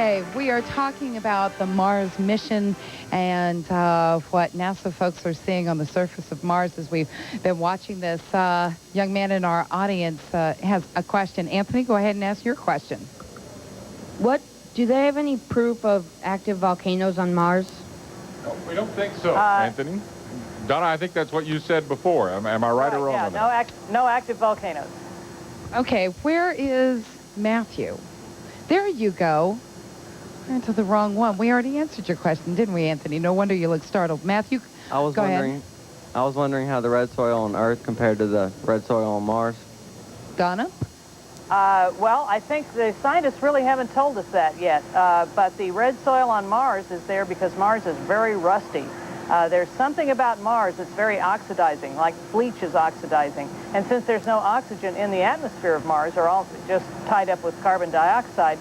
Okay, we are talking about the Mars mission and what NASA folks are seeing on the surface of Mars as we've been watching this. Young man in our audience has a question. Anthony, go ahead and ask your question. Do they have any proof of active volcanoes on Mars? No, we don't think so, Anthony. Donna, I think that's what you said before. Am I right or wrong on that? No active volcanoes. Okay, where is Matthew? There you go. Into the wrong one. We already answered your question, didn't we, Anthony? No wonder you look startled. Matthew, I was wondering how the red soil on Earth compared to the red soil on Mars. Donna? Well, I think the scientists really haven't told us that yet. But the red soil on Mars is there because Mars is very rusty. There's something about Mars that's very oxidizing, like bleach is oxidizing. And since there's no oxygen in the atmosphere of Mars, or all just tied up with carbon dioxide,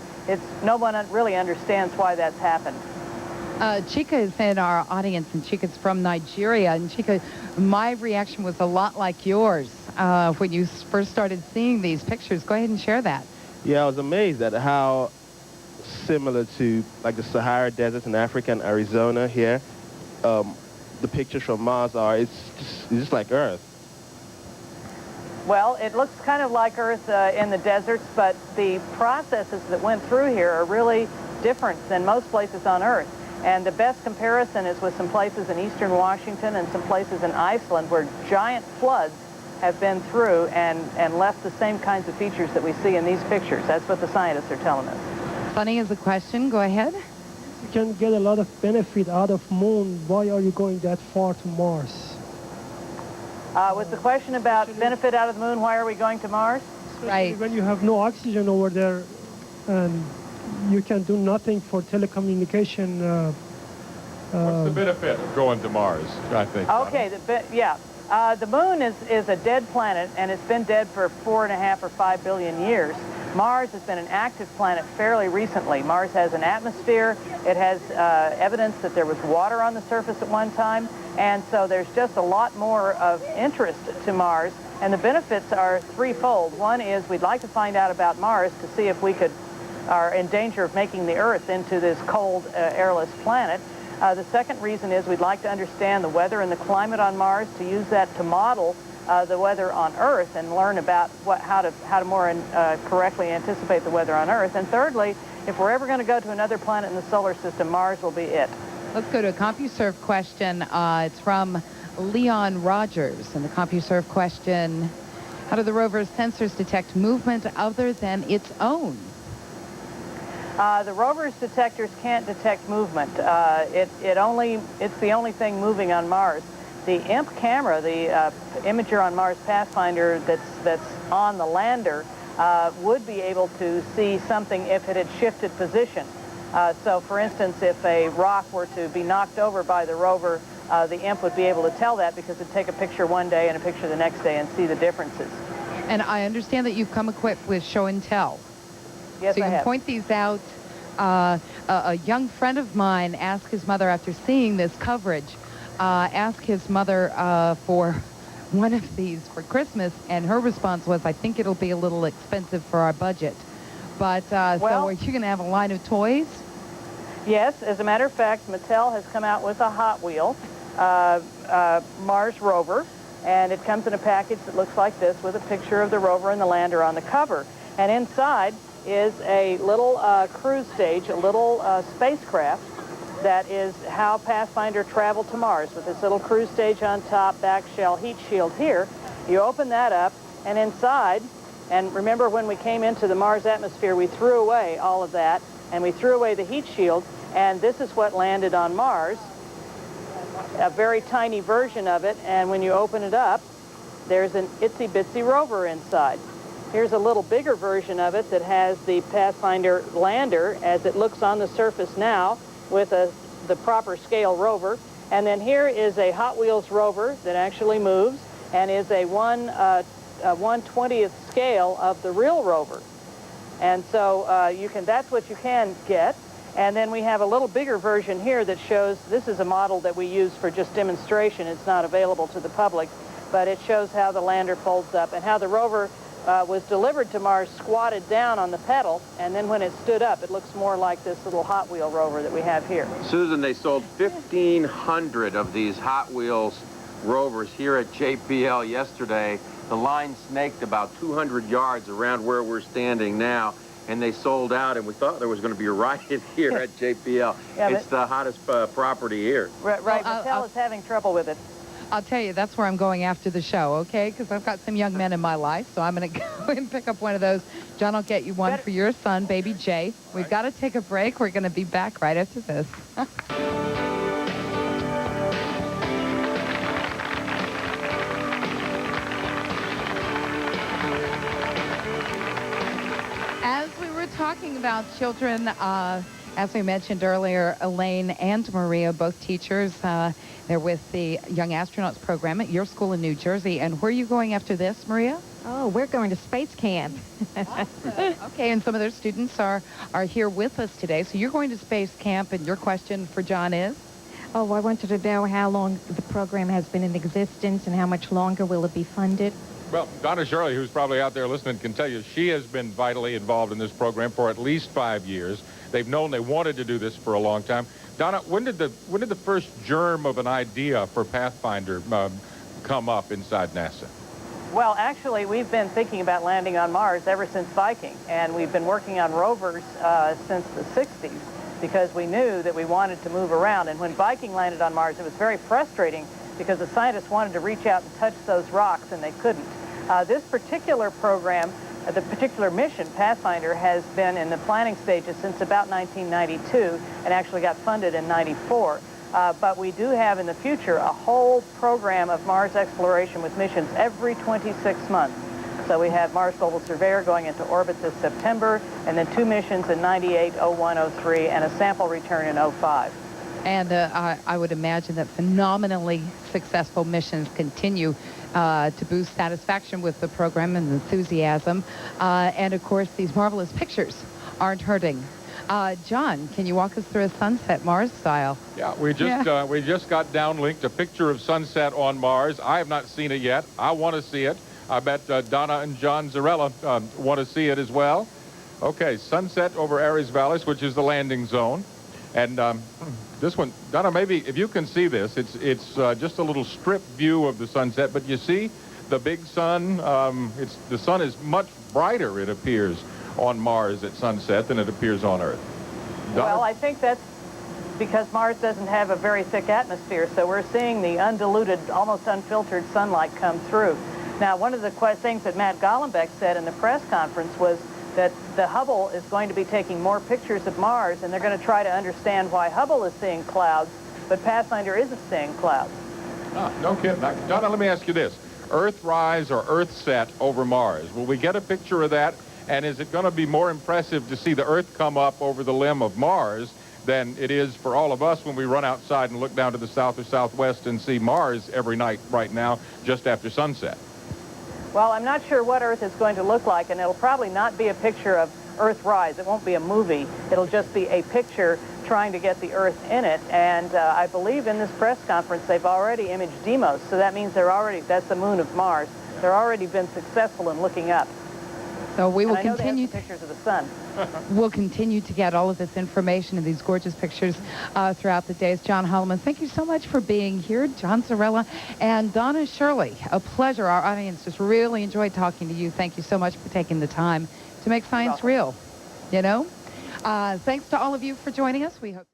no one really understands why that's happened. Chica is in our audience, and Chica's from Nigeria. And Chica, my reaction was a lot like yours when you first started seeing these pictures. Go ahead and share that. Yeah, I was amazed at how similar to like the Sahara Desert in Africa and Arizona here. The pictures from Mars are, it's just like Earth. Well, it looks kind of like Earth in the deserts, but the processes that went through here are really different than most places on Earth. And the best comparison is with some places in eastern Washington and some places in Iceland where giant floods have been through and left the same kinds of features that we see in these pictures. That's what the scientists are telling us. Funny is a question. Go ahead. You can get a lot of benefit out of Moon. Why are you going that far to Mars? Was the question about benefit out of the Moon, why are we going to Mars? Right. When you have no oxygen over there and you can do nothing for telecommunication. What's the benefit of going to Mars, I think? Okay, the Moon is a dead planet, and it's been dead for 4.5 or 5 billion years. Mars has been an active planet fairly recently. Mars has an atmosphere. It has evidence that there was water on the surface at one time. And so there's just a lot more of interest to Mars. And the benefits are threefold. One is we'd like to find out about Mars to see if we are in danger of making the Earth into this cold, airless planet. The second reason is we'd like to understand the weather and the climate on Mars, to use that to model the weather on Earth and learn about how to more correctly anticipate the weather on Earth. And thirdly, if we're ever going to go to another planet in the solar system, Mars will be it. Let's go to a CompuServe question. It's from Leon Rogers. And the CompuServe question, how do the rover's sensors detect movement other than its own? The rover's detectors can't detect movement. It's the only thing moving on Mars. The IMP camera, the imager on Mars Pathfinder that's on the lander, would be able to see something if it had shifted position. So, for instance, if a rock were to be knocked over by the rover, the IMP would be able to tell that because it'd take a picture one day and a picture the next day and see the differences. And I understand that you've come equipped with show and tell. Yes, so you I can have. point these out. A young friend of mine asked his mother, after seeing this coverage, asked his mother for one of these for Christmas, and her response was, I think it'll be a little expensive for our budget. But so are you going to have a line of toys? Yes, as a matter of fact, Mattel has come out with a Hot Wheel Mars rover, and it comes in a package that looks like this with a picture of the rover and the lander on the cover. And inside is a little cruise stage, a little spacecraft that is how Pathfinder traveled to Mars, with this little cruise stage on top, back shell, heat shield here. You open that up, and inside, and remember when we came into the Mars atmosphere, we threw away all of that, and we threw away the heat shield, and this is what landed on Mars, a very tiny version of it, and when you open it up, there's an itsy-bitsy rover inside. Here's a little bigger version of it that has the Pathfinder lander as it looks on the surface now with the proper scale rover. And then here is a Hot Wheels rover that actually moves and is a 1/20th scale of the real rover. And so that's what you can get. And then we have a little bigger version here that shows, this is a model that we use for just demonstration. It's not available to the public, but it shows how the lander folds up and how the rover was delivered to Mars squatted down on the pedal, and then when it stood up, it looks more like this little Hot Wheel rover that we have here. Susan, they sold 1,500 of these Hot Wheels rovers here at JPL yesterday. The line snaked about 200 yards around where we're standing now, and they sold out, and we thought there was going to be a riot here at JPL. Yeah, it's the hottest property here. Right, Mattel is having trouble with it. I'll tell you, that's where I'm going after the show, okay? Because I've got some young men in my life, so I'm going to go and pick up one of those. John, I'll get you one for your son, baby Jay. We've got to take a break. We're going to be back right after this. As we were talking about children, as we mentioned earlier, Elaine and Maria, both teachers, they're with the Young Astronauts program at your school in New Jersey. And where are you going after this, Maria? Oh, we're going to space camp. Okay, and some of their students are here with us today. So you're going to space camp, and your question for John is? Oh, I wanted to know how long the program has been in existence and how much longer will it be funded? Well, Donna Shirley, who's probably out there listening, can tell you she has been vitally involved in this program for at least 5 years. They've known they wanted to do this for a long time. Donna, when did the first germ of an idea for Pathfinder come up inside NASA? Well, actually, we've been thinking about landing on Mars ever since Viking, and we've been working on rovers since the 60s because we knew that we wanted to move around. And when Viking landed on Mars, it was very frustrating because the scientists wanted to reach out and touch those rocks, and they couldn't. This particular program, the particular mission, Pathfinder, has been in the planning stages since about 1992 and actually got funded in 94. But we do have in the future a whole program of Mars exploration with missions every 26 months. So we have Mars Global Surveyor going into orbit this September, and then 2 missions in 98, 01, 03, and a sample return in 05. And I would imagine that phenomenally successful missions continue to boost satisfaction with the program and enthusiasm. And, of course, these marvelous pictures aren't hurting. John, can you walk us through a sunset Mars style? Yeah, we just got downlinked a picture of sunset on Mars. I have not seen it yet. I want to see it. I bet Donna and John Zarrella want to see it as well. Okay, sunset over Ares Vallis, which is the landing zone. And this one, Donna, maybe if you can see this, it's just a little strip view of the sunset, but you see the big sun. The sun is much brighter, it appears, on Mars at sunset than it appears on Earth. Donna? Well, I think that's because Mars doesn't have a very thick atmosphere, so we're seeing the undiluted, almost unfiltered sunlight come through. Now, one of the things that Matt Golombek said in the press conference was that the Hubble is going to be taking more pictures of Mars, and they're going to try to understand why Hubble is seeing clouds, but Pathfinder isn't seeing clouds. No kidding. Now, Donna, let me ask you this. Earthrise or Earthset over Mars. Will we get a picture of that? And is it going to be more impressive to see the Earth come up over the limb of Mars than it is for all of us when we run outside and look down to the south or southwest and see Mars every night right now just after sunset? Well, I'm not sure what Earth is going to look like, and it'll probably not be a picture of Earthrise. It won't be a movie. It'll just be a picture trying to get the Earth in it. And I believe in this press conference they've already imaged Deimos, so that means that's the moon of Mars. They're already been successful in looking up. So we will and I know continue. They have some pictures of the sun. We'll continue to get all of this information and these gorgeous pictures throughout the days. John Holliman, thank you so much for being here. John Zarrella and Donna Shirley, a pleasure. Our audience just really enjoyed talking to you. Thank you so much for taking the time to make science real. You know? Thanks to all of you for joining us. We hope